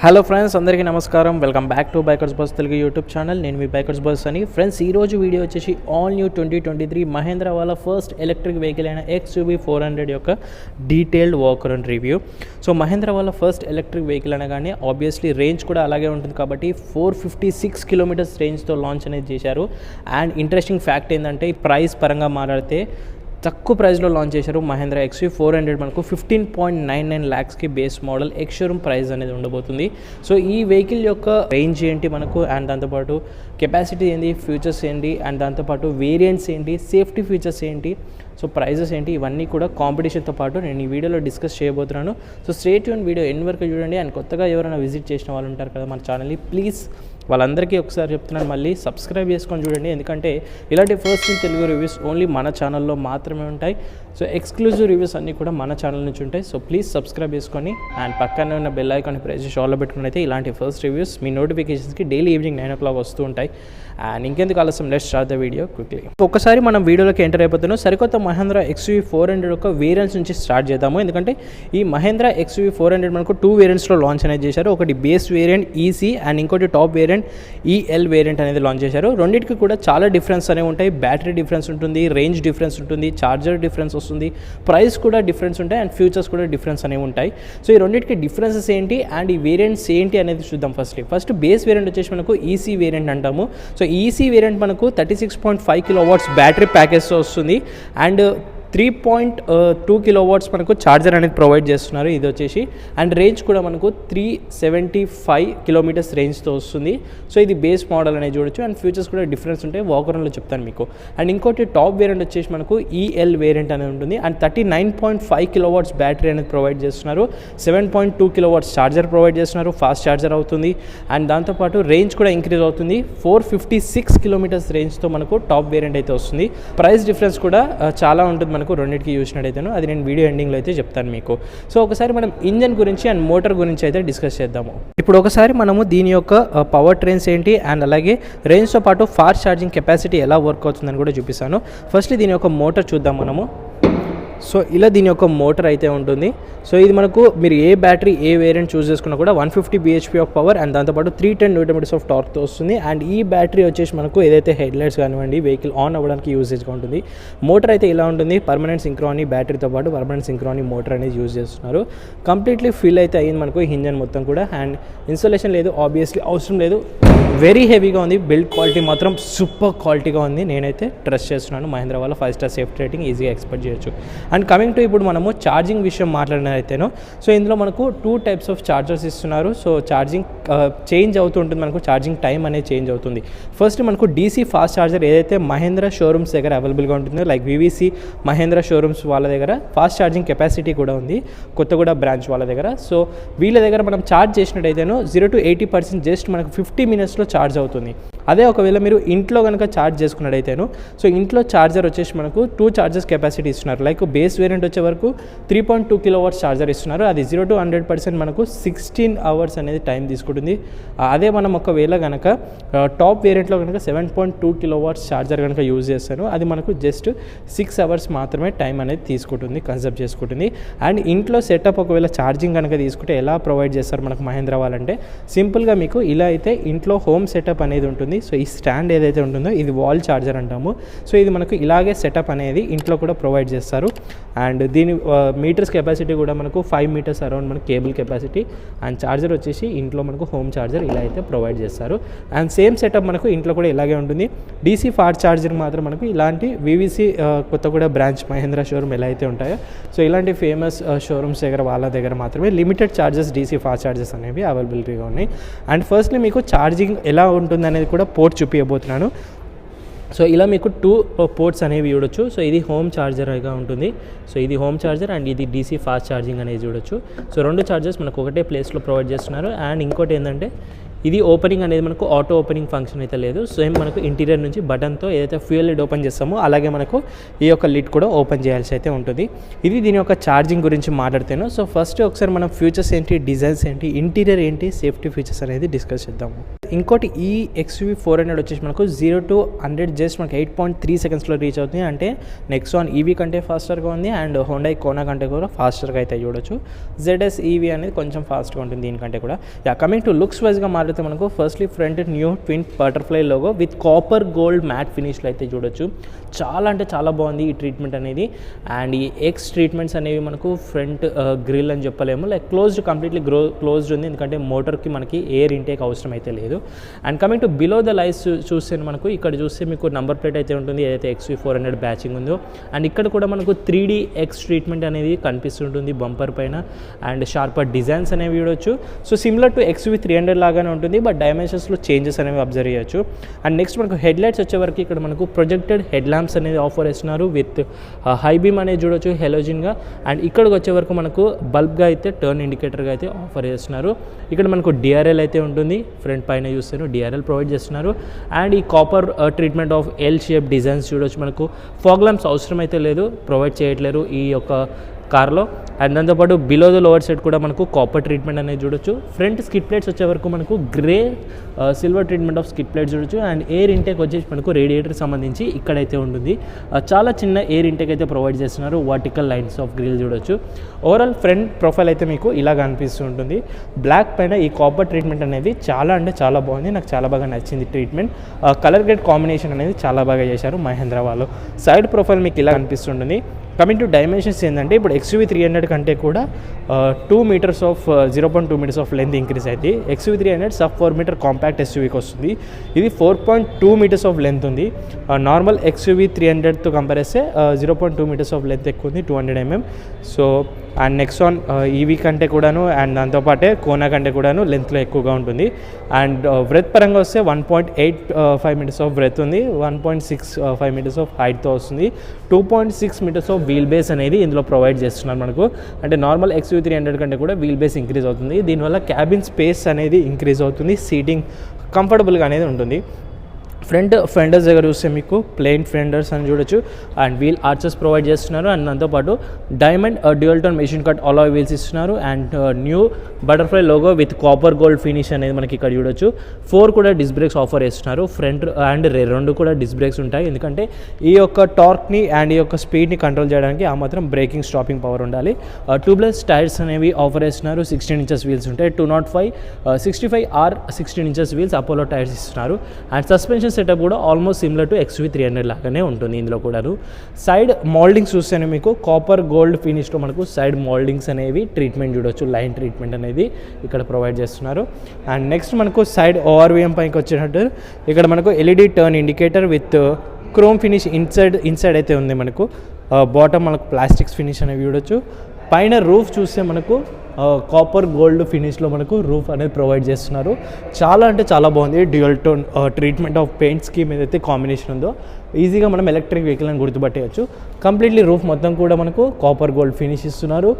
Hello friends, అందరికీ నమస్కారం. Welcome back to bikers bus Telugu YouTube channel. నేను మీ బైకర్స్ బస్ అని. ఫ్రెండ్స్, ఈరోజు వీడియో వచ్చేసి ఆల్ న్యూ 2023 మహేంద్ర వాళ్ళ ఫస్ట్ ఎలక్ట్రిక్ వెహికల్ అయిన XUV 400 యొక్క detailed walk around review. So Mahindra వాళ్ళ ఫస్ట్ ఎలక్ట్రిక్ వెహికల్ అనగానే ఆబ్వియస్లీ రేంజ్ కూడా అలాగే ఉంటుంది కాబట్టి 456 కిలోమీటర్స్ రేంజ్తో లాంచ్ అనేది చేశారు. అండ్ ఇంట్రెస్టింగ్ ఫ్యాక్ట్ ఏంటంటే ప్రైస్ పరంగా మాట్లాడితే తక్కువ ప్రైస్లో లాంచ్ చేశారు. మహేంద్ర XUV 400 మనకు 15.99 lakhsకి base model ex showroom price అనేది ఉండబోతుంది. సో ఈ వెహికల్ యొక్క రేంజ్ ఏంటి మనకు, అండ్ దాంతోపాటు కెపాసిటీ ఏంటి, ఫ్యూచర్స్ ఏంటి, అండ్ దాంతోపాటు వేరియంట్స్ ఏంటి, సేఫ్టీ ఫీచర్స్ ఏంటి, సో ప్రైజెస్ ఏంటి, ఇవన్నీ కూడా కాంపిటీషన్తో పాటు నేను ఈ వీడియోలో డిస్కస్ చేయబోతున్నాను. సో స్ట్రేట్ యూన్ వీడియో ఎండ్ వరకు చూడండి. అండ్ కొత్తగా ఎవరైనా విజిట్ చేసిన వాళ్ళు ఉంటారు కదా మన ఛానల్ని, ప్లీజ్ వాళ్ళందరికీ ఒకసారి చెప్తున్నాను, మళ్ళీ సబ్స్క్రైబ్ చేసుకొని చూడండి. ఎందుకంటే ఇలాంటి first in Telugu reviews only మన ఛానల్లో మాత్రమే ఉంటాయి. సో ఎక్స్క్లూజివ్ రివ్యూస్ అన్నీ కూడా మన ఛానల్ నుంచి ఉంటాయి. సో ప్లీజ్ సబ్స్క్రైబ్ చేసుకొని అండ్ పక్కనే ఉన్న బెల్ ఐకాన్ ప్రెస్ చేసి ఆల్లో పెట్టుకుని అయితే ఇలాంటి ఫస్ట్ రివ్యూస్ మీ నోటిఫికేషన్స్కి డైలీ ఈవినింగ్ 9 o'clock వస్తూ ఉంటాయి. అండ్ ఇంకెందుకు ఆలస్యం, let's start the video quickly. ఒకసారి మనం వీడియోలోకి ఎంటర్ అయిపోతున్నాం. సరికొత్త మహేంద్ర XUV 400 యొక్క వేరియంట్స్ నుంచి స్టార్ట్ చేద్దాము. ఎందుకంటే ఈ మహేంద్ర XUV 400 మనకు 2 వేరియంట్స్లో లాంచ్ అనేది చేశారు. ఒకటి బేస్ వేరియంట్ EC అండ్ ఇంకోటి టాప్ వేరియంట్ EL వేరియంట్ అనేది లాంచ్ చేశారు. రెండింటికి కూడా చాలా డిఫరెన్స్ అనేవి ఉంటాయి. బ్యాటరీ డిఫరెన్స్ ఉంటుంది, రేంజ్ డిఫరెన్స్ ఉంటుంది, చార్జర్ డిఫరెన్స్ వస్తుంది, ప్రైస్ కూడా డిఫరెన్స్ ఉంటాయి, అండ్ ఫ్యూచర్స్ కూడా డిఫరెన్స్ అనేవి ఉంటాయి. సో ఈ రెండింటికి డిఫరెన్సెస్ ఏంటి అండ్ ఈ వేరియంట్స్ ఏంటి అనేది చూద్దాం. ఫస్ట్ బేస్ వేరియంట్ వచ్చేసి మనకు EC వేరియంట్ అంటాము. సో EC వేరియంట్ మనకు 36.5 kW బ్యాటరీ ప్యాకేజ్తో వస్తుంది అండ్ 3.2 kW మనకు ఛార్జర్ అనేది ప్రొవైడ్ చేస్తున్నారు. ఇది వచ్చేసి అండ్ రేంజ్ కూడా మనకు 375 కిలోమీటర్స్ రేంజ్తో వస్తుంది. సో ఇది బేస్ మోడల్ అనేది చూడొచ్చు. అండ్ ఫ్యూచర్స్ కూడా డిఫరెన్స్ ఉంటాయి, వాకరంలో చెప్తాను మీకు. అండ్ ఇంకోటి టాప్ వేరియంట్ వచ్చేసి మనకు EL వేరియంట్ అనేది ఉంటుంది. అండ్ 39.5 kW బ్యాటరీ అనేది ప్రొవైడ్ చేస్తున్నారు. 7.2 kW ఛార్జర్ ప్రొవైడ్ చేస్తున్నారు, ఫాస్ట్ ఛార్జర్ అవుతుంది. అండ్ దాంతోపాటు రేంజ్ కూడా ఇంక్రీజ్ అవుతుంది. 456 కిలోమీటర్స్ రేంజ్తో మనకు టాప్ వేరియంట్ అయితే వస్తుంది. ప్రైస్ డిఫరెన్స్ కూడా చాలా ఉంటుంది మనకు రెండింటికి చూసినట్టయితేను, అది నేను వీడియో ఎండింగ్లో అయితే చెప్తాను మీకు. సో ఒకసారి మనం ఇంజన్ గురించి అండ్ మోటార్ గురించి అయితే డిస్కస్ చేద్దాము. ఇప్పుడు ఒకసారి మనము దీని యొక్క పవర్ ట్రైన్స్ ఏంటి అండ్ అలాగే రేంజ్తో పాటు ఫాస్ట్ ఛార్జింగ్ కెపాసిటీ ఎలా వర్క్ అవుతుందని కూడా చూపిస్తాను. ఫస్ట్ దీని యొక్క మోటార్ చూద్దాం మనము. సో ఇలా దీని యొక్క మోటార్ అయితే ఉంటుంది. సో ఇది మనకు మీరు ఏ బ్యాటరీ ఏ వేరియంట్ చూస్ చేసుకున్నా కూడా 150 bhp ఆఫ్ పవర్ అండ్ దాంతోపాటు 310 Nm ఆఫ్ టార్క్తో వస్తుంది. అండ్ ఈ బ్యాటరీ వచ్చేసి మనకు ఏదైతే హెడ్లైట్స్ కానివ్వండి వెహికల్ ఆన్ అవ్వడానికి యూసేజ్గా ఉంటుంది. మోటార్ అయితే ఇలా ఉంటుంది. పర్మనెంట్ సింక్రానీ బ్యాటరీతో పాటు పర్మనెంట్ సింక్రానీ మోటార్ అనేది యూజ్ చేస్తున్నారు. కంప్లీట్లీ ఫిల్ అయితే అయ్యింది మనకు ఇంజన్ మొత్తం కూడా. అండ్ ఇన్స్టాలేషన్ లేదు, ఆబ్వియస్లీ అవసరం లేదు. వెరీ హెవీగా ఉంది. బిల్డ్ క్వాలిటీ మాత్రం సూపర్ క్వాలిటీగా ఉంది. నేనైతే ట్రస్ట్ చేస్తున్నాను. మహేంద్ర వాళ్ళ 5 స్టార్ సేఫ్టీ రేటింగ్ ఈజీగా ఎక్స్పెక్ట్ చేయొచ్చు. అండ్ కమింగ్ టు ఇప్పుడు మనము ఛార్జింగ్ విషయం మాట్లాడినైతేనో, సో ఇందులో మనకు 2 types ఆఫ్ ఛార్జర్స్ ఇస్తున్నారు. సో ఛార్జింగ్ చేంజ్ అవుతూ ఉంటుంది, మనకు ఛార్జింగ్ టైం అనేది చేంజ్ అవుతుంది. ఫస్ట్ మనకు DC ఫాస్ట్ ఛార్జర్ ఏదైతే మహేంద్ర షోరూమ్స్ దగ్గర అవైలబుల్గా ఉంటుందో, లైక్ VVC మహేంద్ర షోరూమ్స్ వాళ్ళ దగ్గర ఫాస్ట్ ఛార్జింగ్ కెపాసిటీ కూడా ఉంది, కొత్తగూడ బ్రాంచ్ వాళ్ళ దగ్గర. సో వీళ్ళ దగ్గర మనం ఛార్జ్ చేసినట్టయితేనో 0 to 80% జస్ట్ మనకు 50 minutesలో ఛార్జ్ అవుతుంది. అదే ఒకవేళ మీరు ఇంట్లో కనుక ఛార్జ్ చేసుకున్నట్టయితేను, సో ఇంట్లో ఛార్జర్ వచ్చేసి మనకు 2 చార్జెస్ కెపాసిటీ ఇస్తున్నారు. లైక్ బేస్ వేరియంట్ వచ్చే వరకు 3.2 kW ఛార్జర్ ఇస్తున్నారు. అది 0 to 100% మనకు 16 hours అనేది టైం తీసుకుంటుంది. అదే మనం ఒకవేళ కనుక టాప్ వేరియంట్లో కనుక 7.2 kW ఛార్జర్ కనుక యూజ్ చేస్తాను, అది మనకు జస్ట్ 6 hours మాత్రమే టైం అనేది తీసుకుంటుంది, కన్సర్వ్ చేసుకుంటుంది. అండ్ ఇంట్లో సెటప్ ఒకవేళ ఛార్జింగ్ కనుక తీసుకుంటే ఎలా ప్రొవైడ్ చేస్తారు మనకు మహేంద్ర వాళ్ళంటే, సింపుల్గా మీకు ఇలా అయితే ఇంట్లో హోమ్ సెటప్ అనేది ఉంటుంది. సో ఈ స్టాండ్ ఏదైతే ఉంటుందో ఇది వాల్ ఛార్జర్ అంటాము. సో ఇది మనకు ఇలాగే సెటప్ అనేది ఇంట్లో కూడా ప్రొవైడ్ చేస్తారు. అండ్ దీని మీటర్స్ కెపాసిటీ కూడా మనకు 5 meters అరౌండ్ మనకు కేబుల్ కెపాసిటీ. అండ్ ఛార్జర్ వచ్చేసి ఇంట్లో మనకు హోమ్ ఛార్జర్ ఇలా అయితే ప్రొవైడ్ చేస్తారు. అండ్ సేమ్ సెటప్ మనకు ఇంట్లో కూడా ఇలాగే ఉంటుంది. DC ఫాస్ట్ ఛార్జర్ మాత్రం మనకు ఇలాంటి VVC Kothaguda branch Mahindra showroom ఎలా అయితే ఉంటాయో, సో ఇలాంటి ఫేమస్ షోరూమ్స్ దగ్గర వాళ్ళ దగ్గర మాత్రమే limited charges DC fast charges అనేవి అవైలబిలిటీగా ఉన్నాయి. అండ్ ఫస్ట్లీ మీకు ఛార్జింగ్ ఎలా ఉంటుంది అనేది కూడా పోర్ట్ చూపించబోతున్నాను. సో ఇలా మీకు 2 పోర్ట్స్ అనేవి చూడొచ్చు. సో ఇది హోమ్ ఛార్జర్గా ఉంటుంది. సో ఇది హోమ్ ఛార్జర్ అండ్ ఇది DC ఫాస్ట్ ఛార్జింగ్ అనేది చూడొచ్చు. సో 2 ఛార్జర్స్ మనకు ఒకటే ప్లేస్లో ప్రొవైడ్ చేస్తున్నారు. అండ్ ఇంకోటి ఏంటంటే ఇది ఓపెనింగ్ అనేది మనకు ఆటో ఓపెనింగ్ ఫంక్షన్ అయితే లేదు. సేమ్ మనకు ఇంటీరియర్ నుంచి బటన్తో ఏదైతే ఫ్యూయల్ లిడ్ ఓపెన్ చేస్తామో అలాగే మనకు ఈ యొక్క లిడ్ కూడా ఓపెన్ చేయాల్సి అయితే ఉంటుంది. ఇది దీని యొక్క ఛార్జింగ్ గురించి మాట్లాడితేను. సో ఫస్ట్ ఒకసారి మనం ఫ్యూచర్స్ ఏంటి, డిజైన్స్ ఏంటి, ఇంటీరియర్ ఏంటి, సేఫ్టీ ఫీచర్స్ అనేది డిస్కస్ చేద్దాము. ఇంకోటి ఈ XUV 400 వచ్చేసి మనకు 0 to 100 జస్ట్ మనకి 8.3 సెకండ్స్లో రీచ్ అవుతుంది. అంటే నెక్సాన్ ఈవీ కంటే ఫాస్టర్గా ఉంది అండ్ హోండై కోనా కంటే కూడా ఫాస్టర్గా అయితే చూడొచ్చు. ZS EV అనేది కొంచెం ఫాస్ట్గా ఉంటుంది దీనికంటే కూడా. కమింగ్ టు లుక్స్ వైజ్గా మారితే మనకు firstly front new twin butterfly logo with copper gold matte ఫినిష్లో అయితే చూడొచ్చు. చాలా అంటే చాలా బాగుంది ఈ ట్రీట్మెంట్ అనేది. అండ్ ఈ ఎక్స్ ట్రీట్మెంట్స్ అనేవి మనకు ఫ్రంట్ గ్రిల్ అని చెప్పలేము, లైక్ కంప్లీట్లీ క్లోజ్డ్ ఉంది, ఎందుకంటే మోటార్కి మనకి ఎయిర్ ఇంటేక్ అవసరం అయితే లేదు. And coming to below the lights చూస్తే మనకు ఇక్కడ చూస్తే మీకు నంబర్ ప్లేట్ అయితే ఉంటుంది, ఏదైతే XUV 400 బ్యాచింగ్ ఉందో. అండ్ ఇక్కడ కూడా మనకు 3D ఎక్స్ ట్రీట్మెంట్ అనేది కనిపిస్తుంటుంది బంపర్ పైన. అండ్ షార్పర్ డిజైన్స్ అనేవి చూడొచ్చు. సో సిమిలర్ టు XUV 300 లాగానే ఉంటుంది, బట్ డైమెన్షన్స్లో చేంజెస్ అనేవి అబ్జర్వ్ చేయొచ్చు. అండ్ నెక్స్ట్ మనకు హెడ్ లైట్స్ వచ్చేవరకు ఇక్కడ మనకు ప్రొజెక్టెడ్ హెడ్ ల్యాంప్స్ అనేది ఆఫర్ చేస్తున్నారు విత్ హై బీమ్ అనేది చూడొచ్చు హెలోజిన్గా. అండ్ ఇక్కడికి వచ్చే వరకు మనకు బల్బ్గా అయితే టర్న్ ఇండికేటర్గా అయితే ఆఫర్ చేస్తున్నారు. ఇక్కడ మనకు DRL అయితే ఉంటుంది, ఫ్రంట్ పైన చూస్తారు DRL ప్రొవైడ్ చేస్తున్నారు. అండ్ ఈ copper treatment of L shape designs చూడొచ్చు. మనకు ఫాగ్ ల్యాంప్స్ అవసరం అయితే లేదు, ప్రొవైడ్ చేయట్లేరు ఈ యొక్క కార్లో. అండ్ దాంతోపాటు బిలో ద లోవర్ సైడ్ కూడా మనకు కాపర్ ట్రీట్మెంట్ అనేది చూడొచ్చు. ఫ్రంట్ స్కిడ్ ప్లేట్స్ వచ్చే వరకు మనకు grey silver treatment of skid plates చూడొచ్చు. అండ్ ఎయిర్ ఇంటేక్ వచ్చేసి మనకు రేడియేటర్కి సంబంధించి ఇక్కడైతే ఉంటుంది, చాలా చిన్న ఎయిర్ ఇంటేక్ అయితే ప్రొవైడ్ చేస్తున్నారు. వర్టికల్ లైన్స్ ఆఫ్ గ్రిల్ చూడొచ్చు. ఓవరాల్ ఫ్రంట్ ప్రొఫైల్ అయితే మీకు ఇలా కనిపిస్తూ ఉంటుంది. బ్లాక్ పైన ఈ కాపర్ ట్రీట్మెంట్ అనేది చాలా అంటే చాలా బాగుంది, నాకు చాలా బాగా నచ్చింది ట్రీట్మెంట్. కలర్ గ్రేడ్ కాంబినేషన్ అనేది చాలా బాగా చేశారు మహేంద్ర వాళ్ళు. సైడ్ ప్రొఫైల్ మీకు ఇలా కనిపిస్తుంటుంది. కమింగ్ టు డైమెన్షన్స్ ఏంటంటే ఇప్పుడు XUV 300 కంటే కూడా 2 meters of 0.2 meters of length increase అయితే XUV 300 సబ్ 4 మీటర్ కాంపాక్ట్ SUVకి వస్తుంది. ఇది 4.2 మీటర్స్ ఆఫ్ లెంత్ ఉంది. నార్మల్ XUV 300తో కంపేర్ చేస్తే 0.2 మీటర్స్ ఆఫ్ లెంత్ ఎక్కువ ఉంది, 200 mm. So and Nexon EV కంటే కూడాను అండ్ దాంతోపాటే కోనా కంటే కూడాను లెంత్లో ఎక్కువగా ఉంటుంది. అండ్ బ్రెత్ పరంగా వస్తే 1.85 మీటర్స్ ఆఫ్ బ్రెత్ ఉంది, 1.65 మీటర్స్ ఆఫ్ హైట్తో వస్తుంది. 2.6 మీటర్స్ ఆఫ్ వీల్ బేస్ అనేది ఇందులో ప్రొవైడ్ చేస్తున్నారు మనకు. అంటే నార్మల్ XUV 300 కంటే కూడా వీల్ బేస్ ఇంక్రీజ్ అవుతుంది. దీనివల్ల క్యాబిన్ స్పేస్ అనేది ఇంక్రీజ్ అవుతుంది, సీటింగ్ కంఫర్టబుల్గా అనేది ఉంటుంది. ఫ్రంట్ ఫెండర్స్ దగ్గర చూస్తే మీకు ప్లెయిన్ ఫెండర్స్ అని చూడొచ్చు. అండ్ వీల్ ఆర్చెస్ ప్రొవైడ్ చేస్తున్నారు. అండ్ దాంతోపాటు diamond dual tone machine cut alloy wheels ఇస్తున్నారు. And new butterfly logo with copper gold finish అనేది మనకి ఇక్కడ చూడొచ్చు. 4 కూడా డిస్క్ బ్రేక్స్ ఆఫర్ చేస్తున్నారు. ఫ్రంట్ అండ్ రేర్ 2 కూడా డిస్క్ బ్రేక్స్ ఉంటాయి, ఎందుకంటే ఈ యొక్క టార్క్ని అండ్ ఈ యొక్క స్పీడ్ని కంట్రోల్ చేయడానికి ఆ మాత్రం బ్రేకింగ్ స్టాపింగ్ పవర్ ఉండాలి. ట్యూబ్లెస్ టైర్స్ అనేవి ఆఫర్ చేస్తున్నారు. 16 ఇంచెస్ వీల్స్ ఉంటాయి. 205 65R 16 inches wheels Apollo tyres ఇస్తున్నారు. అండ్ సస్పెన్షన్ సెటప్ కూడా ఆల్మోస్ట్ సిమిలర్ టు XUV 300 లాగానే ఉంటుంది ఇందులో కూడా. సైడ్ మోల్డింగ్స్ చూస్తేనే మీకు కాపర్ గోల్డ్ ఫినిష్లో మనకు సైడ్ మోల్డింగ్స్ అనేవి ట్రీట్మెంట్ చూడొచ్చు, లైన్ ట్రీట్మెంట్ అనేది ఇక్కడ ప్రొవైడ్ చేస్తున్నారు. అండ్ నెక్స్ట్ మనకు సైడ్ ORVM పైకి వచ్చినట్టు ఇక్కడ మనకు LED turn indicator with chrome finish inside అయితే ఉంది మనకు. బాటమ్ మనకు ప్లాస్టిక్స్ ఫినిష్ అనేవి చూడొచ్చు. పైన రూఫ్ చూస్తే మనకు కాపర్ గోల్డ్ ఫినిష్లో మనకు రూఫ్ అనేది ప్రొవైడ్ చేస్తున్నారు. చాలా అంటే చాలా బాగుంది. Dual tone treatment of paint scheme ఏదైతే కాంబినేషన్ ఉందో ఈజీగా మనం ఎలక్ట్రిక్ వెహికల్ అని గుర్తుపట్టేయచ్చు. కంప్లీట్లీ రూఫ్ మొత్తం కూడా మనకు కాపర్ గోల్డ్ ఫినిష్ ఇస్తున్నారు.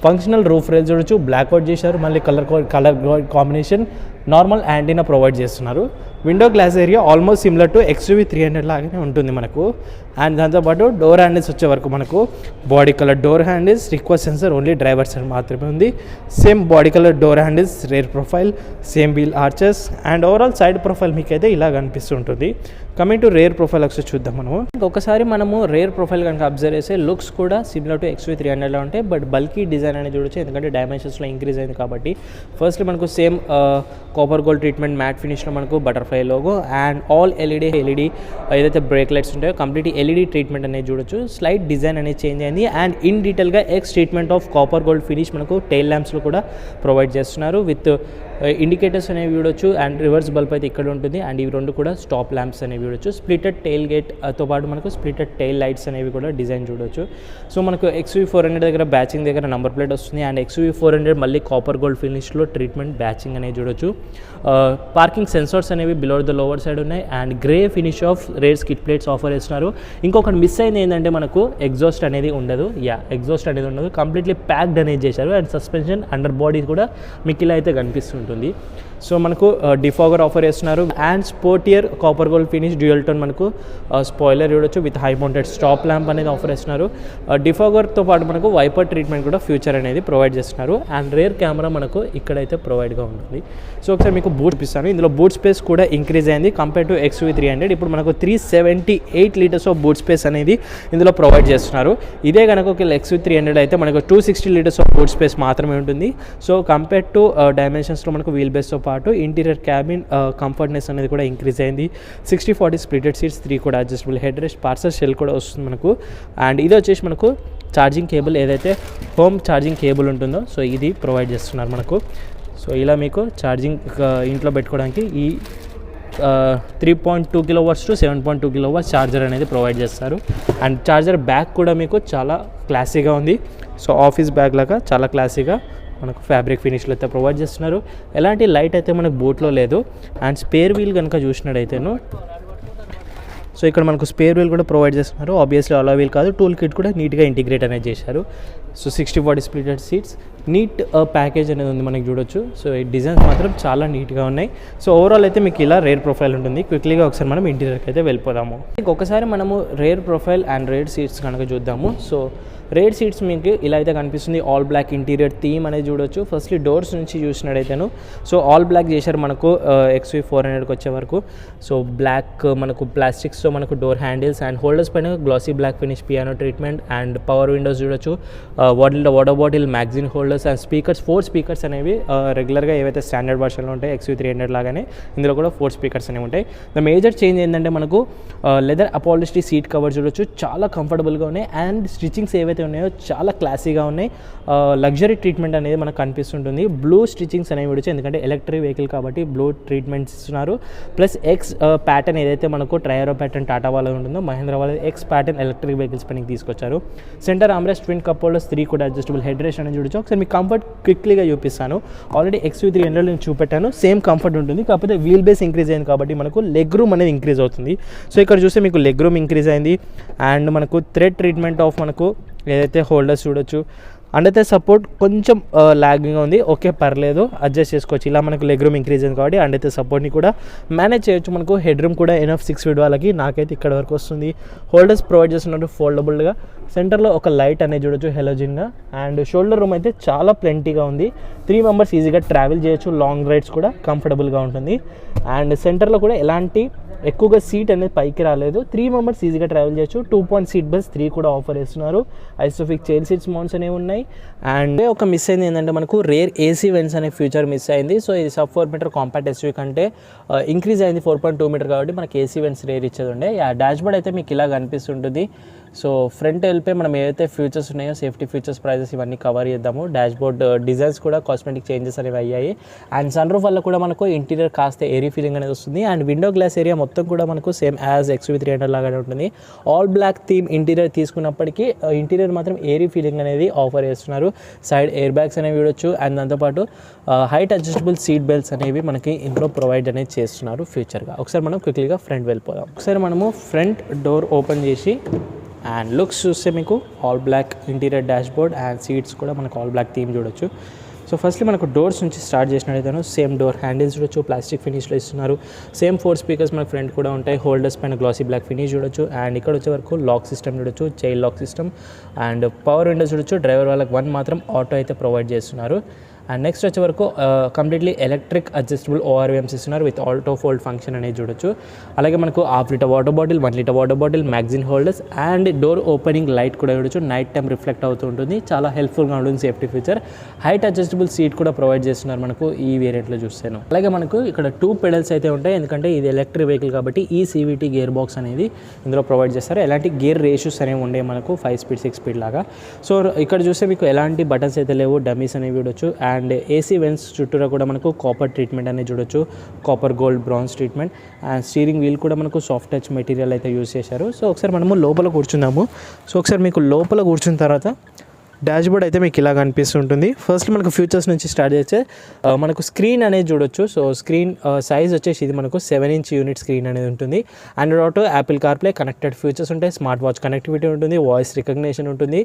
ఫంక్షనల్ రూఫ్ రైల్స్ చూడొచ్చు, బ్లాక్అవుట్ చేశారు. మళ్ళీ colour combination normal antenna provide చేస్తున్నారు. Window glass area almost similar to XUV 300 లాగానే ఉంటుంది మనకు. అండ్ దాంతోపాటు డోర్ హ్యాండిల్స్ వచ్చే వరకు మనకు body colour door handles, request sensor only driver side మాత్రమే ఉంది. Same body colour door handles, rear profile, same wheel arches. And overall side profile మీకు అయితే ఇలా కనిపిస్తుంటుంది. కమింగ్ టు రేర్ ప్రొఫైల్ ఒకసారి చూద్దాం మనము. ఒకసారి మనము రేర్ ప్రొఫైల్ కనుక అబ్జర్వ్ చేస్తే లుక్స్ కూడా సిమిలర్ టు XUV 300లో ఉంటాయి, బట్ బల్కీ డిజైన్ అనేది చూడొచ్చు, ఎందుకంటే డైమెన్షన్స్లో ఇంక్రీజ్ అయింది కాబట్టి. ఫస్ట్లీ మనకు same copper gold treatment matte ఫినిష్లో మనకు butterfly logo and all LED ఏదైతే బ్రేక్ లైట్స్ ఉంటాయో కంప్లీట్ LED ట్రీట్మెంట్ అనేది చూడొచ్చు. స్లైట్ డిజైన్ అనేది చేంజ్ అయింది. అండ్ ఇన్ డీటెయిల్గా ఎక్స్ treatment of copper gold finish మనకు టైల్ ల్యాంప్స్లో కూడా ప్రొవైడ్ చేస్తున్నారు విత్ ఇండికేటర్స్ అనేవి చూడొచ్చు. అండ్ రివర్స్ బల్బ్ అయితే ఇక్కడ ఉంటుంది. అండ్ ఇవి 2 కూడా స్టాప్ ల్యాంప్స్ అనేవి చూడొచ్చు. స్ప్లిటెడ్ టైల్ గేట్తో పాటు మనకు స్ప్లిటెడ్ టైల్ లైట్స్ అనేవి కూడా డిజైన్ చూడొచ్చు. సో మనకు XUV 400 దగ్గర బ్యాచింగ్ దగ్గర నెంబర్ ప్లేట్ వస్తుంది. అండ్ XUV 400 మళ్ళీ కాపర్ గోల్డ్ ఫినిష్లో ట్రీట్మెంట్ బ్యాచింగ్ అనేది చూడొచ్చు. పార్కింగ్ సెన్సార్స్ అనేవి బిలో ద లోవర్ సైడ్ ఉన్నాయి. And grey finish off rare skid plates offer చేస్తున్నారు. ఇంకొకటి మిస్ అయింది ఏంటంటే మనకు ఎగ్జాస్ట్ అనేది ఉండదు. ఎగ్జాస్ట్ అనేది ఉండదు, కంప్లీట్లీ ప్యాక్డ్ అనేది చేశారు. అండ్ సస్పెన్షన్ అండర్ బాడీ కూడా మీకు ఇలా అయితే కనిపిస్తుంటుంది. సో మనకు డిఫాగర్ ఆఫర్ చేస్తున్నారు and sportier copper gold finish dual tone మనకు స్పాయిలర్ చూడొచ్చు with high mounted stop lamp అనేది ఆఫర్ చేస్తున్నారు. డిఫాగర్తో పాటు మనకు వైపర్ ట్రీట్మెంట్ కూడా ఫ్యూచర్ అనేది ప్రొవైడ్ చేస్తున్నారు అండ్ రేర్ కెమెరా మనకు ఇక్కడైతే ప్రొవైడ్గా ఉంటుంది. సో ఒకసారి మీకు బూట్ ఇస్తాను. ఇందులో బూట్ స్పేస్ కూడా ఇంక్రీజ్ అయింది కంపేర్ టు XUV300. ఇప్పుడు మనకు 378 లీటర్స్ ఆఫ్ బూట్ స్పేస్ అనేది ఇందులో ప్రొవైడ్ చేస్తున్నారు. ఇదే కనుక ఒక XUV300 అయితే మనకు 260 లీటర్స్ ఆఫ్ బూట్ స్పేస్ మాత్రమే ఉంటుంది. సో కంపేర్ టు డైమెన్షన్స్లో మనకు వీల్ బేస్తో పాటు ఇంటీరియర్ క్యాబిన్ కంఫర్ట్నెస్ అనేది కూడా ఇంక్రీజ్ అయింది. 60/40 స్ప్లిటెడ్ సీట్స్, 3 కూడా adjustable head rest, parcel shelf కూడా వస్తుంది మనకు. అండ్ ఇది వచ్చేసి మనకు ఛార్జింగ్ కేబుల్, ఏదైతే హోమ్ ఛార్జింగ్ కేబుల్ ఉంటుందో సో ఇది ప్రొవైడ్ చేస్తున్నారు మనకు. సో ఇలా మీకు ఛార్జింగ్ ఇంట్లో పెట్టుకోవడానికి ఈ 3.2 kW to 7.2 kW ఛార్జర్ అనేది ప్రొవైడ్ చేస్తారు. అండ్ ఛార్జర్ బ్యాగ్ కూడా మీకు చాలా క్లాసీగా ఉంది. సో ఆఫీస్ బ్యాగ్ లాగా చాలా క్లాసీగా మనకు ఫ్యాబ్రిక్ ఫినిష్లో అయితే ప్రొవైడ్ చేస్తున్నారు. ఎలాంటి లైట్ అయితే మనకు బూట్లో లేదు. అండ్ స్పేర్ వీల్ కనుక చూసినట్టయితేను సో ఇక్కడ మనకు స్పేర్ వీల్ కూడా ప్రొవైడ్ చేస్తున్నారు. ఆబ్వియస్లీ అలా వీల్ కాదు, టూల్ కిట్ కూడా నీట్గా ఇంటిగ్రేట్ అనేది చేశారు. So 60/40 splitted seats, neat package అనేది ఉంది మనకి చూడొచ్చు. సో ఈ డిజైన్స్ మాత్రం చాలా నీట్గా ఉన్నాయి. సో ఓవరాల్ అయితే మీకు ఇలా రేర్ ప్రొఫైల్ ఉంటుంది. క్విక్లీగా ఒకసారి మనం ఇంటీరియర్కి అయితే వెళ్ళిపోదాము. ఇంకొకసారి మనము rare profile and rare seats కనుక చూద్దాము. సో రేర్ సీట్స్ మీకు ఇలా అయితే కనిపిస్తుంది. ఆల్ బ్లాక్ ఇంటీరియర్ థీమ్ అనేది చూడొచ్చు. ఫస్ట్లీ డోర్స్ నుంచి చూసినట్టయితేను సో ఆల్ బ్లాక్ చేశారు మనకు XUV400కి వచ్చే వరకు. సో బ్లాక్ మనకు ప్లాస్టిక్స్తో మనకు డోర్ హ్యాండిల్స్ అండ్ హోల్డర్స్ పైన glossy black finish piano treatment and power windows చూడొచ్చు. Water bottle, magazine holders and speakers, 4 speakers అనేవి రెగ్యులర్గా ఏవైతే స్టాండర్డ్ వర్షన్లో ఉంటాయి XUV300 లాగానే ఇందులో కూడా 4 స్పీకర్స్ అనేవి ఉంటాయి. ద మేజర్ చేంజ్ ఏంటంటే మనకు లెదర్ అపాలిస్టీ సీట్ కవర్ చూడొచ్చు, చాలా కంఫర్టబుల్గా ఉన్నాయి. అండ్ స్టిచ్చింగ్స్ ఏవైతే ఉన్నాయో చాలా క్లాసీగా ఉన్నాయి. లగ్జరీ ట్రీట్మెంట్ అనేది మనకు కనిపిస్తుంటుంది. బ్లూ స్టిచ్చింగ్స్ అనేవి చూడొచ్చు, ఎందుకంటే ఎలక్ట్రిక్ వెహికల్ కాబట్టి బ్లూ ట్రీట్మెంట్స్ ఇస్తున్నారు. ప్లస్ ఎక్స్ ప్యాటర్న్ ఏదైతే మనకు ట్రయరో ప్యాటర్న్ టాటా వాళ్ళది ఉంటుందో మహేంద్ర వాళ్ళది ఎక్స్ ప్యాటర్న్ ఎలక్ట్రిక్ వెహికల్స్ పైన తీసుకొచ్చారు. Centre armrest, twin cup holders, 3 కూడా అడ్జస్టబుల్ హెడ్ రెస్ట్ అనేది చూడొచ్చు. ఒకసారి మీ కంఫర్ట్ క్విక్లీగా చూపిస్తాను. ఆల్రెడీ XUV300 నేను చూపెట్టాను, సేమ్ కంఫర్ట్ ఉంటుంది. కాకపోతే వీల్ బేస్ ఇంక్రీజ్ అయింది కాబట్టి మనకు లెగ్ రూమ్ అనేది ఇంక్రీజ్ అవుతుంది. సో ఇక్కడ చూస్తే మీకు లెగ్ రూమ్ ఇంక్రీజ్ అయింది. అండ్ మనకు థ్రెడ్ ట్రీట్మెంట్ ఆఫ్ మనకు ఏదైతే హోల్డర్స్ చూడొచ్చు. అండ్ అయితే సపోర్ట్ కొంచెం లాగింగ్గా ఉంది, ఓకే పర్లేదు, అడ్జస్ట్ చేసుకోవచ్చు. ఇలా మనకు లెగ్ రూమ్ ఇంక్రీజ్ అయింది కాబట్టి అండ్ అయితే సపోర్ట్ని కూడా మేనేజ్ చేయొచ్చు. మనకు హెడ్ రూమ్ కూడా ఎనఫ్ 6 feet వాళ్ళకి, నాకైతే ఇక్కడ వరకు వస్తుంది. హోల్డర్స్ ప్రొవైడ్ చేస్తున్నారు ఫోల్డబుల్గా. సెంటర్లో ఒక లైట్ అనేది చూడొచ్చు హెలోజిన్గా. అండ్ షోల్డర్ రూమ్ అయితే చాలా ప్లెంటీగా ఉంది. 3 members ఈజీగా ట్రావెల్ చేయొచ్చు. లాంగ్ రైడ్స్ కూడా కంఫర్టబుల్గా ఉంటుంది. అండ్ సెంటర్లో కూడా ఎలాంటి ఎక్కువగా సీట్ అనేది పైకి రాలేదు. 3 members ఈజీగా ట్రావెల్ చేయొచ్చు. 2-point సీట్ బస్ 3 కూడా ఆఫర్ చేస్తున్నారు. ఐసోఫిక్ చైల్డ్ సీట్స్ మౌంట్స్ అనేవి ఉన్నాయి. అండ్ ఒక మిస్ అయింది ఏంటంటే మనకు రేర్ ఏసీ వెంట్స్ అనే ఫ్యూచర్ మిస్ అయింది. సో ఇది sub 4 meter కాంపాక్ట్ SUV కంటే ఇంక్రీజ్ అయింది 4.2 meter కాబట్టి మనకి ఏసీ వెంట్స్ రేర్ ఇచ్చేది ఉండే. డాష్ బోర్డ్ అయితే మీకు ఇలా కనిపిస్తుంటుంది. సో ఫ్రంట్ వెళ్ళిపోయి మనం ఏదైతే ఫ్యూచర్స్ ఉన్నాయో సేఫ్టీ ఫీచర్స్, ప్రైజెస్ ఇవన్నీ కవర్ చేద్దాము. డాష్ బోర్డ్ డిజైన్స్ కూడా కాస్మెటిక్ చేంజెస్ అనేవి అయ్యాయి. అండ్ సన్ రూఫ్ వల్ల కూడా మనకు ఇంటీరియర్ కాస్త ఏరీ ఫీలింగ్ అనేది వస్తుంది. అండ్ విండో గ్లాస్ ఏరియా మొత్తం కూడా మనకు సేమ్ యాజ్ XUV300 లాగానే ఉంటుంది. ఆల్ బ్లాక్ థీమ్ ఇంటీరియర్ తీసుకున్నప్పటికీ ఇంటీరియర్ మాత్రం ఏరీ ఫీలింగ్ అనేది ఆఫర్ చేస్తున్నారు. సైడ్ ఎయిర్ బ్యాగ్స్ అనేవి చూడొచ్చు. అండ్ దాంతోపాటు హైట్ అడ్జస్టబుల్ సీట్ బెల్ట్స్ అనేవి మనకి ఇంట్లో ప్రొవైడ్ అనేది చేస్తున్నారు ఫ్యూచర్గా. ఒకసారి మనం క్విక్లీగా ఫ్రంట్ వెళ్ళిపోదాం. ఒకసారి మనము ఫ్రంట్ డోర్ ఓపెన్ చేసి అండ్ లుక్స్ చూస్తే మీకు all black interior dashboard and seats కూడా మనకు ఆల్ బ్లాక్ థీమ్ చూడొచ్చు. సో ఫస్ట్లీ మనకు డోర్స్ నుంచి స్టార్ట్ చేసినట్టయితే సేమ్ డోర్ హ్యాండిల్స్ చూడొచ్చు, ప్లాస్టిక్ ఫినిష్లో ఇస్తున్నారు. సేమ్ 4 స్పీకర్స్ మనకు ఫ్రంట్ కూడా ఉంటాయి. హోల్డర్స్ పైన గ్లాసీ బ్లాక్ ఫినిష్ చూడొచ్చు. అండ్ ఇక్కడ వచ్చే వరకు లాక్ సిస్టమ్ చూడొచ్చు, child lock system and power windows చూడొచ్చు. డ్రైవర్ వాళ్ళకి 1 మాత్రం ఆటో అయితే ప్రొవైడ్ చేస్తున్నారు. అండ్ నెక్స్ట్ వచ్చే వరకు కంప్లీట్లీ ఎలక్ట్రిక్ అడ్జస్టబుల్ ORVMs ఇస్తున్నారు విత్ ఆల్టో ఫోల్డ్ ఫంక్షన్ అనేది చూడొచ్చు. అలాగే మనకు 1/2 liter water bottle, 1 liter water bottle, magazine holders and door opening light కూడా చూడొచ్చు. నైట్ టైం రిఫ్లెక్ట్ అవుతూ ఉంటుంది, చాలా హెల్ప్ఫుల్గా ఉంటుంది safety feature. Height adjustable seat కూడా ప్రొవైడ్ చేస్తున్నారు మనకు ఈ వేరియంట్లో చూస్తాను. అలాగే మనకు ఇక్కడ 2 pedals అయితే ఉంటాయి, ఎందుకంటే ఇది ఎలక్ట్రిక్ వెహికల్ కాబట్టి ఈ CVT గేర్ బాక్స్ అనేది ఇందులో ప్రొవైడ్ చేస్తారు. ఎలాంటి గేర్ రేషియోస్ అనేవి ఉండే మనకు 5 speed 6 speed లాగా. సో ఇక్కడ చూస్తే మీకు ఎలాంటి బటన్స్ అయితే లేవు, డమ్మీస్ అనేవి చూడొచ్చు. అండ్ ఏసీ వెంట్స్ చుట్టూరా కూడా మనకు కాపర్ ట్రీట్మెంట్ అనేది చూడొచ్చు, copper gold bronze treatment. And steering wheel కూడా మనకు సాఫ్ట్ టచ్ మెటీరియల్ అయితే యూజ్ చేశారు. సో ఒకసారి మనము లోపల కూర్చుందాము. సో ఒకసారి మీకు లోపల కూర్చున్న తర్వాత డాష్ బోర్డ్ అయితే మీకు ఇలా కనిపిస్తుంటుంది. ఫస్ట్ మనకు ఫ్యూచర్స్ నుంచి స్టార్ట్ చేస్తే మనకు స్క్రీన్ అనేది చూడొచ్చు. సో స్క్రీన్ సైజ్ వచ్చేసి ఇది మనకు 7-inch యూనిట్ స్క్రీన్ అనేది ఉంటుంది. Android auto, Apple CarPlay, connected futures ఉంటాయి, స్మార్ట్ వాచ్ కనెక్టివిటీ ఉంటుంది, వాయిస్ రికగ్నిషన్ ఉంటుంది.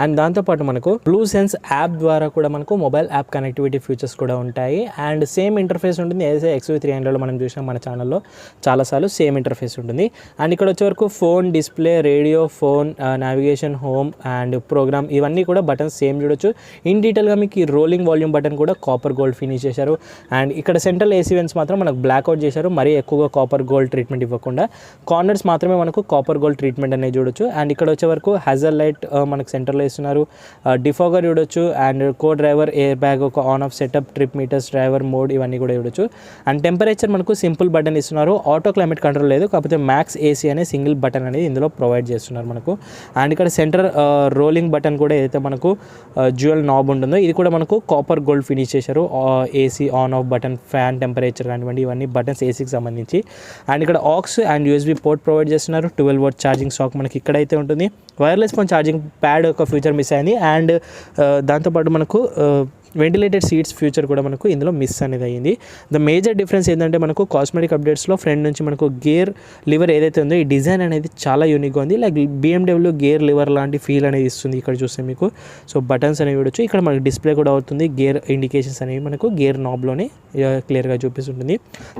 అండ్ దాంతోపాటు మనకు బ్లూ సెన్స్ యాప్ ద్వారా కూడా మనకు మొబైల్ యాప్ కనెక్టివిటీ ఫ్యూచర్స్ కూడా ఉంటాయి. అండ్ సేమ్ ఇంటర్ఫేస్ ఉంటుంది. ఏదైతే XUV300లో మనం చూసాం మన ఛానల్లో చాలాసార్లు సేమ్ ఇంటర్ఫేస్ ఉంటుంది. అండ్ ఇక్కడ వచ్చే వరకు phone display, radio, phone, navigation, home and program ఇవన్నీ కూడా బటన్స్ సేమ్ చూడొచ్చు. ఇన్ డీటెయిల్గా మీకు ఈ రోలింగ్ వాల్యూమ్ బటన్ కూడా కాపర్ గోల్డ్ ఫినిష్ చేశారు. అండ్ ఇక్కడ సెంట్రల్ ఏసీ వెంట్స్ మాత్రం మనకు బ్లాక్అవుట్ చేశారు, మరీ ఎక్కువగా కాపర్ గోల్డ్ ట్రీట్మెంట్ ఇవ్వకుండా. కార్నర్స్ మాత్రమే మనకు కాపర్ గోల్డ్ ట్రీట్మెంట్ అనేది చూడొచ్చు. అండ్ ఇక్కడ వచ్చే వరకు హజల్ లైట్ మనకు సెంటర్లో ఇస్తున్నారు, డిఫాగర్ చూడొచ్చు. And co driver, air bag, ఒక on off setup, trip meters, driver mode ఇవన్నీ కూడా చూడొచ్చు. అండ్ టెంపరేచర్ మనకు సింపుల్ బటన్ ఇస్తున్నారు, ఆటో క్లైమేట్ కంట్రోల్ లేదు, కాకపోతే మ్యాక్స్ ఏసీ అనే సింగిల్ బటన్ అనేది ఇందులో ప్రొవైడ్ చేస్తున్నారు మనకు. అండ్ ఇక్కడ సెంటర్ రోలింగ్ బటన్ కూడా ఏదైతే మనకు డ్యూయల్ నాబ్ ఉంటుందో ఇది కూడా మనకు కాపర్ గోల్డ్ ఫినిష్ చేశారు. AC on off button, fan temperature కానివ్వండి ఇవన్నీ బటన్స్ ఏసీకి సంబంధించి. అండ్ ఇక్కడ aux and USB port provide చేస్తున్నారు. 12V ఛార్జింగ్ స్టాక్ మనకి ఇక్కడైతే ఉంటుంది. వైర్లెస్ ఫోన్ ఛార్జింగ్ ప్యాడ్ ఒక ఫీచర్ మిస్ అయింది. అండ్ దాంతోపాటు మనకు వెంటిలేటెడ్ సీట్స్ ఫ్యూచర్ కూడా మనకు ఇందులో మిస్ అనేది అయ్యింది. ద మేజర్ డిఫరెన్స్ ఏంటంటే మనకు కాస్మెటిక్ అప్డేట్స్లో ఫ్రంట్ నుంచి మనకు గేర్ లివర్ ఏదైతే ఉందో ఈ డిజైన్ అనేది చాలా యూనిక్గా ఉంది. లైక్ BMW గేర్ లివర్ లాంటి ఫీల్ అనేది ఇస్తుంది ఇక్కడ చూస్తే మీకు. సో బటన్స్ అనేవి చూడొచ్చు. ఇక్కడ మనకు డిస్ప్లే కూడా అవుతుంది. గేర్ ఇండికేషన్స్ అనేవి మనకు గేర్ నాబ్లోనే క్లియర్గా చూపిస్తుంటుంది.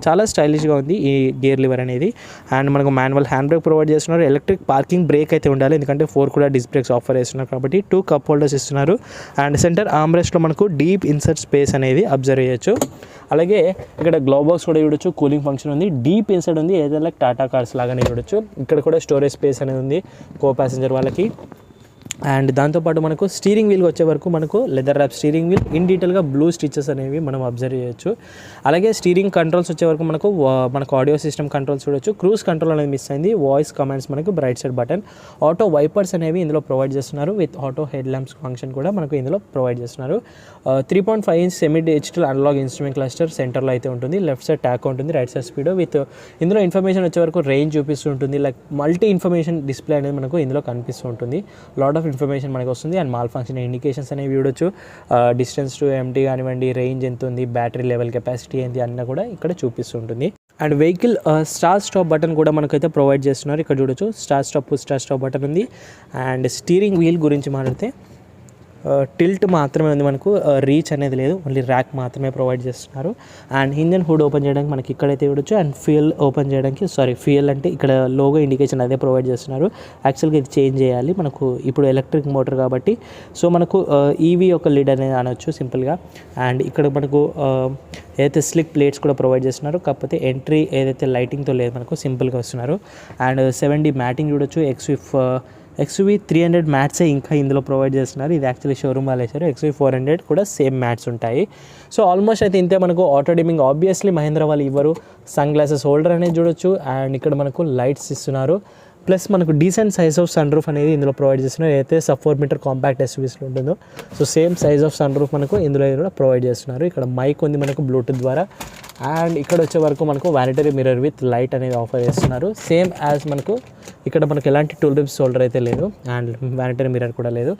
చాలా స్టైలిష్గా ఉంది ఈ గేర్ లివర్ అనేది. అండ్ మనకు మాన్యువల్ హ్యాండ్ బ్రేక్ ప్రొవైడ్ చేస్తున్నారు. ఎలక్ట్రిక్ పార్కింగ్ బ్రేక్ అయితే ఉండాలి, ఎందుకంటే 4 కూడా డిస్క్ బ్రేక్స్ ఆఫర్ చేస్తున్నారు కాబట్టి. 2 కప్ హోల్డర్స్ ఇస్తున్నారు. అండ్ సెంటర్ ఆర్మ్రెస్ట్లో మనకు డీప్ ఇన్సర్ట్ స్పేస్ అనేది అబ్జర్వ్ చేయొచ్చు. అలాగే ఇక్కడ గ్లో బాక్స్ కూడా చూడొచ్చు, కూలింగ్ ఫంక్షన్ ఉంది, డీప్ ఇన్సర్ట్ ఉంది, ఏదైనా టాటా కార్స్ లాగానే చూడొచ్చు. ఇక్కడ కూడా స్టోరేజ్ స్పేస్ అనేది ఉంది కో ప్యాసింజర్ వాళ్ళకి. అండ్ దాంతోపాటు మనకు స్టీరింగ్ వీల్కి వచ్చే వరకు మనకు leather wrap steering wheel, in డీటెయిల్గా బ్లూ స్టిచెస్ అనేవి మనం అబ్జర్వ్ చేయొచ్చు. అలాగే స్టీరింగ్ కంట్రోల్స్ వచ్చే వరకు మనకు ఆడియో సిస్టమ్ కంట్రోల్స్ చూడొచ్చు. క్రూజ్ కంట్రోల్ అనేది మిస్ అయింది. వాయిస్ కమాండ్స్ మనకు bright side button, auto wipers అనేవి ఇందులో ప్రొవైడ్ చేస్తున్నారు. With auto head lamps function కూడా మనకు ఇందులో ప్రొవైడ్ చేస్తున్నారు. 3.5-inch semi digital analog instrument cluster సెంటర్లో అయితే ఉంటుంది. లెఫ్ట్ సైడ్ ట్యాక్ ఉంటుంది, రైట్ సైడ్ స్పీడో. విత్ ఇందులో ఇన్ఫర్మేషన్ వచ్చే వరకు రేంజ్ చూపిస్తుంటుంది. లైక్ మల్టీ ఇన్ఫర్మేషన్ డిస్ప్లే అనేది మనకు ఇందులో కనిపిస్తూ ఉంటుంది. లాట్ ఆఫ్ ఇన్ఫర్మేషన్ మనకు వస్తుంది. అండ్ మాల్ ఫంక్షన్ ఇండికేషన్స్ అనేవి చూడొచ్చు. డిస్టెన్స్ టు ఎంటీ కానివ్వండి, రేంజ్ ఎంత ఉంది, బ్యాటరీ లెవెల్, కెపాసిటీ ఏంటి అన్న కూడా ఇక్కడ చూపిస్తుంటుంది. And vehicle start stop button కూడా మనకైతే ప్రొవైడ్ చేస్తున్నారు. ఇక్కడ చూడొచ్చు స్టార్ట్ స్టాప్ బటన్ ఉంది. అండ్ స్టీరింగ్ వీల్ గురించి మాట్లాడితే టిల్ట్ మాత్రమే ఉంది మనకు, రీచ్ అనేది లేదు, ఓన్లీ ర్యాక్ మాత్రమే ప్రొవైడ్ చేస్తున్నారు. అండ్ ఇంజన్ హుడ్ ఓపెన్ చేయడానికి మనకి ఇక్కడైతే చూడొచ్చు. అండ్ ఫ్యూయల్ ఓపెన్ చేయడానికి ఫ్యూయల్ అంటే ఇక్కడ లోగో ఇండికేషన్ అదే ప్రొవైడ్ చేస్తున్నారు. యాక్చువల్గా ఇది చేంజ్ చేయాలి మనకు, ఇప్పుడు ఎలక్ట్రిక్ మోటార్ కాబట్టి. సో మనకు ఈవీ ఒక లిడ్ అనేది అనొచ్చు సింపుల్గా. అండ్ ఇక్కడ మనకు ఏదైతే స్లిక్ ప్లేట్స్ కూడా ప్రొవైడ్ చేస్తున్నారు, కాకపోతే ఎంట్రీ ఏదైతే లైటింగ్తో లేదు మనకు, సింపుల్గా వస్తున్నారు. అండ్ 7D మ్యాటింగ్ చూడొచ్చు. XUV300 మ్యాట్సే ఇంకా ఇందులో ప్రొవైడ్ చేస్తున్నారు. ఇది యాక్చువల్లీ షోరూమ్ వాళ్ళు వేశారు. XUV400 కూడా సేమ్ మ్యాట్స్ ఉంటాయి. సో ఆల్మోస్ట్ అయితే ఇంతే. మనకు ఆటో డిమింగ్ ఆబ్వియస్లీ మహేంద్ర వాళ్ళు ఇవ్వరు. సన్ గ్లాసెస్ హోల్డర్ అనేది చూడొచ్చు. అండ్ ఇక్కడ మనకు లైట్స్ ఇస్తున్నారు. ప్లస్ మనకు decent size of sunroof అనేది ఇందులో ప్రొవైడ్ చేస్తున్నారు. ఏదైతే 4 మీటర్ కాంపాక్ట్ SUVస్లో ఉంటుందో so same size of sunroof మనకు ఇందులో కూడా ప్రొవైడ్ చేస్తున్నారు. ఇక్కడ మైక్ ఉంది మనకు బ్లూటూత్ ద్వారా. అండ్ ఇక్కడ వచ్చే వరకు మనకు వ్యానిటరీ మిర్రర్ విత్ లైట్ అనేది ఆఫర్ చేస్తున్నారు. సేమ్ యాజ్ మనకు ఇక్కడ మనకు ఎలాంటి టూల్ టిప్స్ హోల్డర్ అయితే లేదు. అండ్ వ్యానిటరీ మిర్రర్ కూడా లేదు.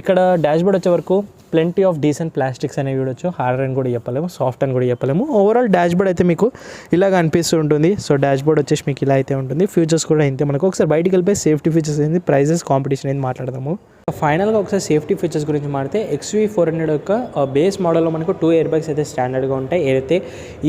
ఇక్కడ డాష్ బోర్డ్ వచ్చే వరకు ప్లెంటీ ఆఫ్ డీసెంట్ ప్లాస్టిక్స్ అనేవి చూడొచ్చు. హార్డ్ అని కూడా చెప్పలేము, సాఫ్ట్ అని కూడా చెప్పలేము. ఓవరాల్ డాష్ బోర్డ్ అయితే మీకు ఇలాగ అనిపిస్తూ ఉంటుంది. సో డాష్ బోర్డ్ వచ్చేసి మీకు ఇలా అయితే ఉంటుంది. ఫ్యూచర్స్ కూడా ఇంతే. మనకు ఒకసారి బయటికి వెళ్ళిపోయి సేఫ్టీ ఫీచర్స్ ఏంది, ప్రైజెస్, కాంపిటీషన్ ఏంది మాట్లాడదాము. ఫైనల్గా ఒకసారి సేఫ్టీ ఫీచర్స్ గురించి మాడితే XUV400 యొక్క బేస్ మోడల్లో మనకు 2 ఎయిర్ బ్యాగ్స్ అయితే స్టాండర్డ్గా ఉంటాయి. ఏదైతే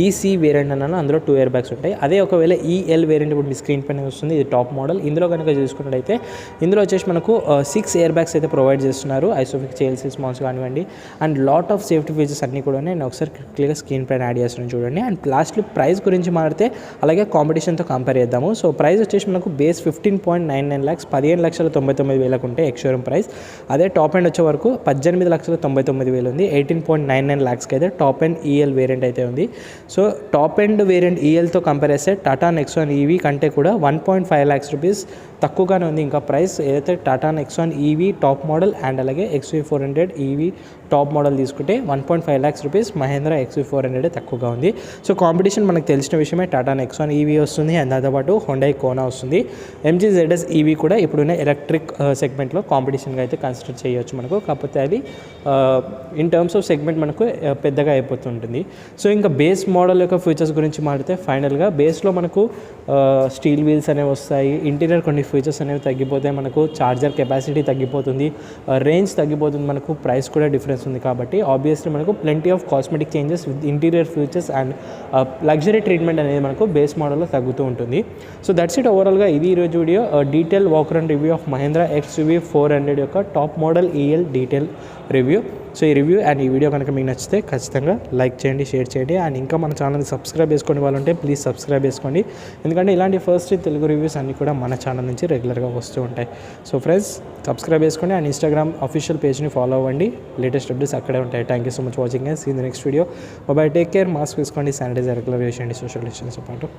EC వేరియంట్ అన్నానో అందులో 2 ఎయిర్ బ్యాగ్స్ ఉంటాయి. అదే ఒకవేళ EL వేరియంట్ ఇప్పుడు మీ స్క్రీన్ పైన వస్తుంది, ఇది టాప్ మోడల్. ఇందులో కనుక చూసుకున్నట్టయితే ఇందులో వచ్చేసి మనకు 6 ఎయిర్ బ్యాగ్స్ అయితే ప్రొవైడ్ చేస్తున్నారు. ఐసోఫిక్ CLC స్మాల్స్ కానివ్వండి. And lot of safety features అన్నీ కూడా నేను ఒకసారి క్లియర్గా స్క్రీన్ పైన యాడ్ చేస్తున్నాను చూడండి. అండ్ లాస్ట్లో ప్రైస్ గురించి మాడితే అలాగే కాంపిటీషన్తో కంపేర్ చేద్దాము. సో ప్రైస్ వచ్చేసి మనకు బేస్ 15.99 lakhs 15,99,000 ఉంటే ఎక్స్షోరూమ్ ప్రైస్. అదే టాప్ ఎండ్ వచ్చే వరకు 18,99,000 ఉంది. 18.99 lakhsకి అయితే టాప్ ఎండ్ EL వేరియంట్ అయితే ఉంది. సో టాప్ ఎండ్ వేరియంట్ ELతో కంపేర్ చేస్తే టాటా నెక్సాన్ EV కంటే కూడా 1.5 lakhs రూపీస్ తక్కువగానే ఉంది ఇంకా ప్రైస్. ఏదైతే Tata Nexon EV top model and అలాగే XUV400 EV టాప్ మోడల్ తీసుకుంటే 1.5 lakhs రూపీస్ మహేంద్ర XUV400 తక్కువగా ఉంది. సో కాంపిటీషన్ మనకు తెలిసిన విషయమే. టాటా నెక్సాన్ EV వస్తుంది అండ్ దాంతోపాటు హుండై కోనా వస్తుంది. MG ZS EV కూడా ఇప్పుడున్న ఎలక్ట్రిక్ సెగ్మెంట్లో కాంపిటీషన్గా విధంగా అయితే కన్సిడర్ చేయొచ్చు మనకు. కాకపోతే అది ఇన్ టర్మ్స్ ఆఫ్ సెగ్మెంట్ మనకు పెద్దగా అయిపోతుంటుంది. సో ఇంకా బేస్ మోడల్ యొక్క ఫీచర్స్ గురించి మాట్లాడితే ఫైనల్గా బేస్లో మనకు స్టీల్ వీల్స్ అనేవి వస్తాయి. ఇంటీరియర్ కొన్ని ఫీచర్స్ అనేవి తగ్గిపోతాయి. మనకు చార్జర్ కెపాసిటీ తగ్గిపోతుంది, రేంజ్ తగ్గిపోతుంది, మనకు ప్రైస్ కూడా డిఫరెన్స్ ఉంది. కాబట్టి ఆబ్వియస్లీ మనకు plenty of cosmetic changes with interior features and luxury treatment అనేది మనకు బేస్ మోడల్లో తగ్గుతూ ఉంటుంది. సో దట్స్ ఇట్ ఓవరాల్గా ఇది ఈరోజు video. Detail walk around review of Mahindra XUV 400 యొక్క top model EL detail review. So ఈ రివ్యూ అండ్ ఈ వీడియో కనుక మీకు నచ్చితే ఖచ్చితంగా లైక్ చేయండి, షేర్ చేయండి. అండ్ ఇంకా మన ఛానల్ని సబ్స్క్రైబ్ చేసుకునే వాళ్ళు ఉంటే ప్లీజ్ సబ్స్క్రైబ్ చేసుకోండి. ఎందుకంటే ఇలాంటి ఫస్ట్ తెలుగు రివ్యూస్ అన్నీ కూడా మన ఛానల్ నుంచి రెగ్యులర్గా వస్తూ ఉంటాయి. సో ఫ్రెండ్స్ సబ్స్క్రైబ్ చేసుకోండి అండ్ ఇన్స్టాగ్రామ్ అఫీషియల్ పేజ్ని ఫాలో అవ్వండి. లేటెస్ట్ అప్డేట్స్ అక్కడే ఉంటాయి. Thank you so much watching and see the next video. Bye take care. Mask వేసుకోండి, శానిటైజర్ రెగ్యులర్ చేయండి, సోషల్ డిస్టెన్స్ పాటు.